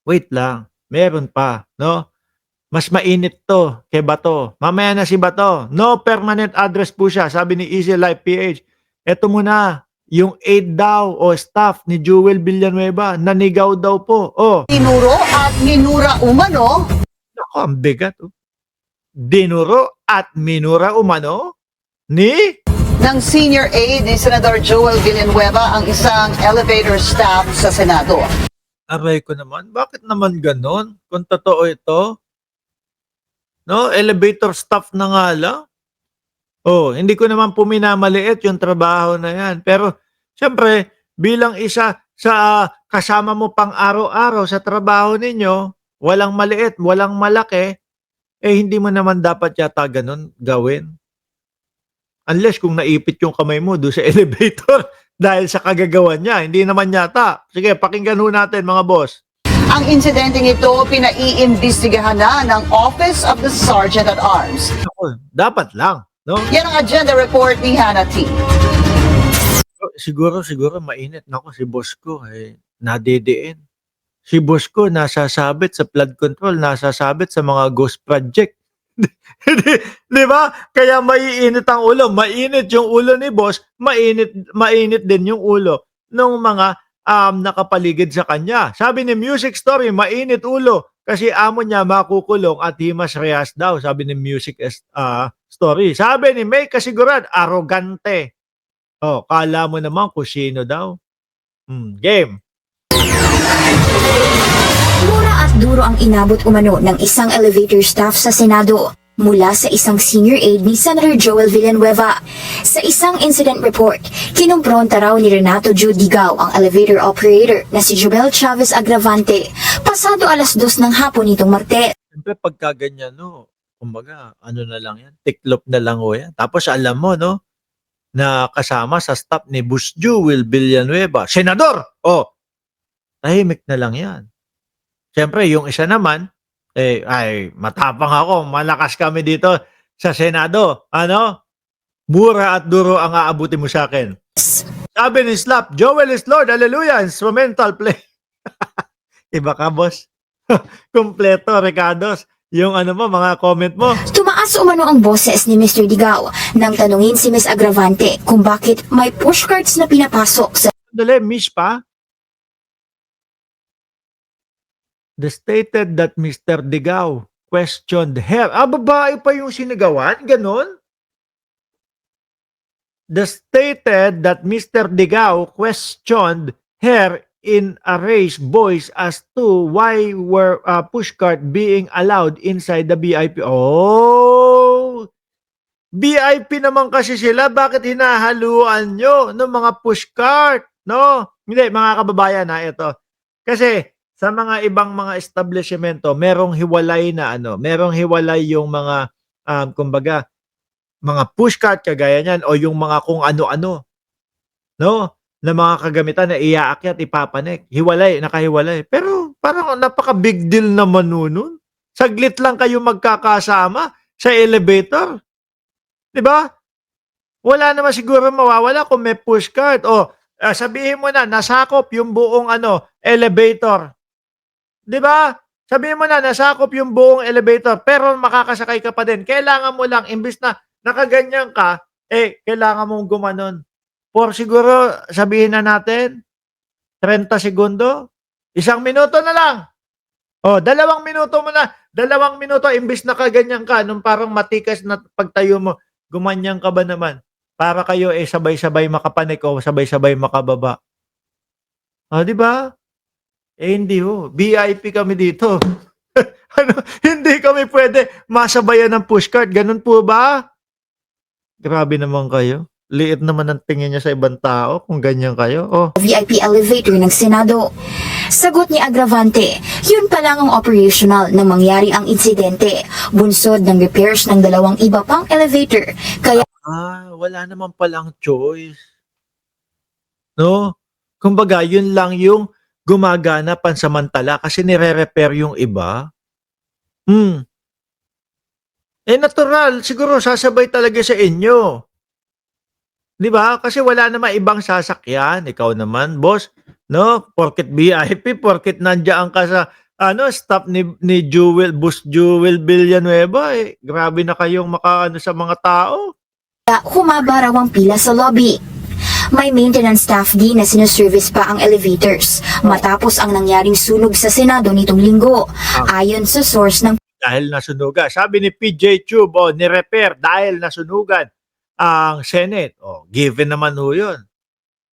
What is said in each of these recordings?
wait lang, meron pa, 'no? Mas mainit 'to kay Bato. Mamaya na si Bato. No permanent address po siya, sabi ni Easy Life PH. Eto muna, yung aide daw o staff ni Jewel Villanueva, nanigaw daw po. Oh, Tinuro at minura umano naku, ang bigat, oh. Dinuro at minura umano ni ng senior aide ni Senador Joel Villanueva ang isang elevator staff sa Senado. aray ko naman, bakit naman gano'n? Kung totoo ito, no? Elevator staff na nga lang. Oh, hindi ko naman po minamaliit yung trabaho na yan. Pero siyempre, bilang isa sa kasama mo pang araw-araw sa trabaho ninyo, walang maliit, walang malaki, eh hindi mo naman dapat yata ganun gawin. Unless kung naipit yung kamay mo doon sa elevator dahil sa kagagawan niya. Hindi naman yata. Sige, pakinggan ho natin mga boss. Ang insidenteng ito pinaiimbestigahan na ng Office of the Sergeant at Arms. Ako, dapat lang, no? Yan ang agenda report ni Hannah T. Siguro mainit. Nako, si boss ko, nadidiin. Si boss ko nasasabit sa flood control, nasasabit sa mga ghost project. Di ba? Kaya maiinit ang ulo. Mainit yung ulo ni boss, mainit din yung ulo ng mga nakapaligid sa kanya. Sabi ni Music Story, mainit ulo kasi amo niya makukulong at himas rehas daw, sabi ni Music Story. Sabi ni May Kasiguran, arrogante. Oh, kala mo naman kung sino daw. Game. Mura at duro ang inabot umano ng isang elevator staff sa Senado mula sa isang senior aide ni Senator Joel Villanueva. Sa isang incident report, kinumpronta raw ni Renato Ju Digao ang elevator operator na si Jubel Chavez Agravante pasado 2:00 ng hapon nitong Martes. Siyempre pagka ganyan, no, kumbaga, ano na lang yan, tiklop na lang o yan. Tapos alam mo, no, na kasama sa staff ni Boss Jewel Villanueva, senador! Oh, tahimik na lang yan. Siyempre, yung isa naman, ay, matapang ako, malakas kami dito sa Senado. Ano? Mura at duro ang aabutin mo sa akin. Sabi ni Slap, Joel is Lord, hallelujah, instrumental play. Iba ka, boss? Kompleto, Ricardos. Yung ano mo, mga comment mo. Tumaas umano ang boses ni Mr. Digao nang tanungin si Ms. Agravante kung bakit may pushcarts na pinapasok sa Dali, miss pa. The stated that Mr. Digao questioned her. Babae pa yung sinigawan? Ganon? The stated that Mr. Digao questioned her in a raised voice as to why were pushcart being allowed inside the VIP. Oh! VIP naman kasi sila. Bakit hinahaluan nyo ng mga pushcart? No? Hindi, mga kababayan ha, ito. Kasi sa mga ibang mga establishmento, merong hiwalay na ano, merong hiwalay yung mga, kumbaga, mga pushcart kagaya niyan o yung mga kung ano-ano, no? Na mga kagamitan na iaakyat, ipapanik. Hiwalay, nakahiwalay. Pero parang napaka-big deal naman nun. Saglit lang kayo magkakasama sa elevator. 'Di ba? Wala naman siguro mawawala kung may pushcart. O sabihin mo na, nasakop yung buong elevator. 'Di ba? Sabihin mo na, nasakop yung buong elevator, pero makakasakay ka pa din. Kailangan mo lang, imbis na nakaganyan ka, kailangan mong gumanon. For siguro, sabihin na natin, 30 segundo, 1 minuto na lang. O, 2 minuto mo na, 2 minuto, imbis na kaganyan ka, nung parang matikas na pagtayo mo, gumanyan ka ba naman? Para kayo sabay-sabay makapanik o sabay-sabay makababa. O, di ba? Hindi ho. VIP kami dito. Hindi kami pwede masabayan ng pushcart. Ganun po ba? Grabe naman kayo. Liit naman ang tingin niya sa ibang tao kung ganyan kayo. Oh. VIP elevator ng Senado. Sagot ni Agravante, yun pa lang ang operational nang mangyari ang insidente. Bunsod ng repairs ng 2 iba pang elevator. Kaya Wala naman palang choice. No? Kumbaga, yun lang yung gumagana pansamantala kasi nire-repair yung iba. Natural. Siguro sasabay talaga sa inyo. 'Di ba? Kasi wala namang ibang sasakyan. Ikaw naman, boss, no? Porket VIP, porket nandiyan ka sa Staff ni Boss Jewel Villanueva, eh. Grabe na kayong makaano sa mga tao. Humaba raw ang pila sa lobby. May maintenance staff din na sinuservice pa ang elevators matapos ang nangyaring sunog sa Senado nitong linggo. Ayon sa source ng Dahil nasunugan. Sabi ni PJ Tube, ni-repair dahil nasunugan ang Senate. Given naman ho yun.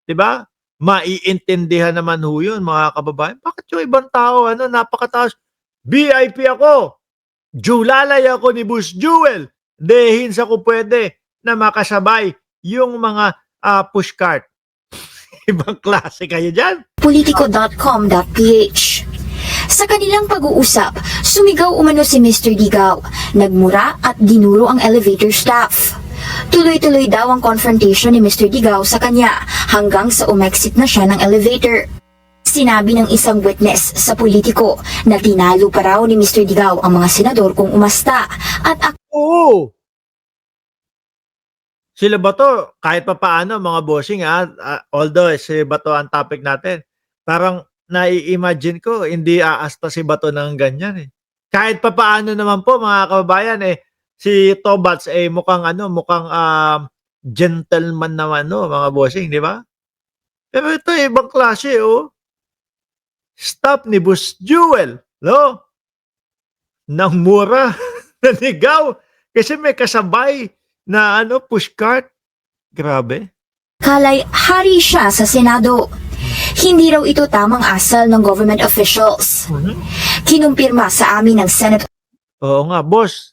Diba? Maiintindihan naman ho yun, mga kababayan. Bakit yung ibang tao, napakataas? VIP ako. Julalay ako ni Boss Jewel. Dehins ako pwede na makasabay yung mga pushcart. Ibang klase kayo dyan. politico.com.ph. Sa kanilang pag-uusap, sumigaw umano si Mr. Digaw, nagmura at dinuro ang elevator staff. Tuloy-tuloy daw ang confrontation ni Mr. Digaw sa kanya hanggang sa umexit na siya ng elevator. Sinabi ng isang witness sa Politico na tinalo pa raw ni Mr. Digaw ang mga senador kung umasta at Oo. Sila ba to? Kahit pa paano, mga bossing, although si Bato ang topic natin, parang nai-imagine ko, hindi aasta si Bato ng ganyan eh. Kahit pa paano naman po, mga kababayan, si Tobats mukhang gentleman naman, mga bossing, di ba? Pero ito ibang klase, Stop ni Boss Jewel, no? Nang mura, nanigaw, kasi may kasabay na pushcart. Grabe. kalay hari siya sa Senado. Hindi raw ito tamang asal ng government officials. Kinumpirma sa amin ng Senate Oo nga, boss.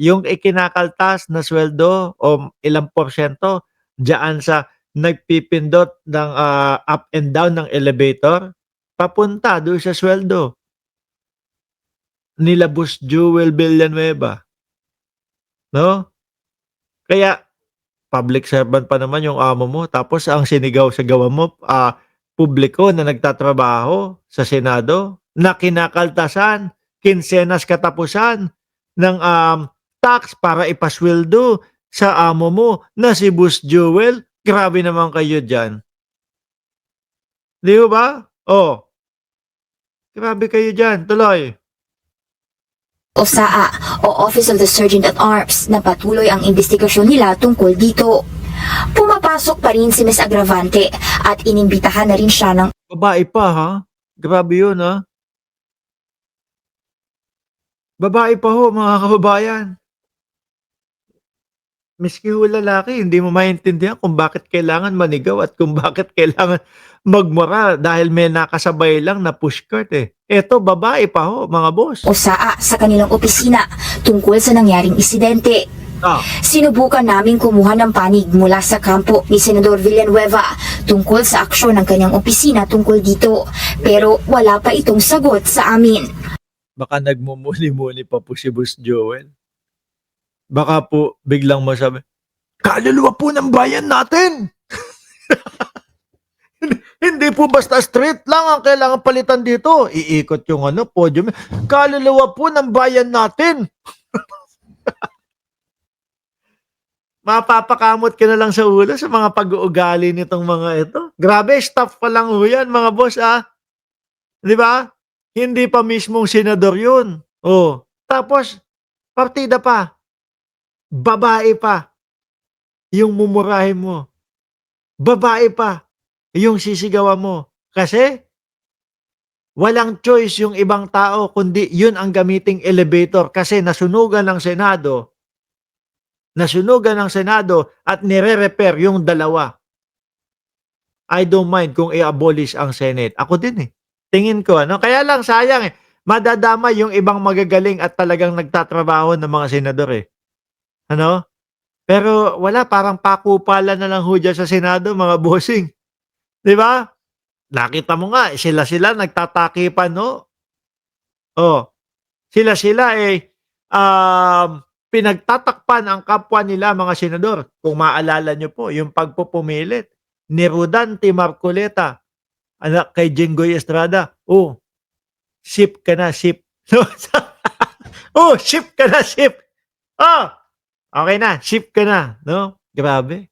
Yung ikinakaltas na sweldo o ilang porsyento diyan sa nagpipindot ng up and down ng elevator, papunta doon sa sweldo nila Boss Jewel Villanueva. No? Kaya, public servant pa naman yung amo mo. Tapos, ang sinigaw sa gawa mo, publiko na nagtatrabaho sa Senado, na kinakaltasan, kinsenas katapusan ng tax para ipasweldo sa amo mo na si Boss Jewel. Grabe naman kayo dyan. Di ba? Grabe kayo dyan. Tuloy. OSAA o Office of the Sergeant at Arms na patuloy ang investigasyon nila tungkol dito. Pumapasok pa rin si Ms. Agravante at inimbitahan na rin siya ng Babae pa, ha? Grabe yun, ha? Babae pa ho, mga kababayan. Miski ho lalaki, hindi mo maintindihan kung bakit kailangan manigaw at kung bakit kailangan magmura dahil may nakasabay lang na pushcart eh. Eto, babae pa ho, mga boss. OSAA sa kanilang opisina tungkol sa nangyaring insidente. Sinubukan namin kumuha ng panig mula sa kampo ni Senador Villanueva tungkol sa aksyon ng kanyang opisina tungkol dito, pero wala pa itong sagot sa amin. Baka nagmumuli-muli pa po si Boss Joel. Baka po biglang masabi, kaluluwa po ng bayan natin! Hindi po basta street lang ang kailangan palitan dito. Iikot yung podium. Kaluluwa po ng bayan natin! Mapapakamot ka na lang sa ulo sa mga pag-uugali nitong mga ito. Grabe, staff pa lang ho yan, mga boss, Di ba? Hindi pa mismong senador yun. Tapos, partida pa. Babae pa. Yung mumurahin mo. Babae pa. Yung sisigawan mo. Kasi, walang choice yung ibang tao, kundi yun ang gamiting elevator. Kasi nasunugan ng Senado. Nasunugan ng Senado at nire-repair yung dalawa. I don't mind kung i-abolish ang Senate. Ako din Tingin ko, Kaya lang sayang madadama yung ibang magagaling at talagang nagtatrabaho ng mga senador Pero wala, parang pakupalan na lang ho dyan sa Senado, mga bossing. Di ba? Nakita mo nga, sila nagtatakipan, Sila pinagtatakpan ang kapwa nila, mga senador. Kung maalala nyo po, yung pagpupumilit ni Rodante Marcoleta, anak kay Jinggoy Estrada. Ship ka na, ship. Ship ka na, ship. Okay na, ship ka na, Grabe.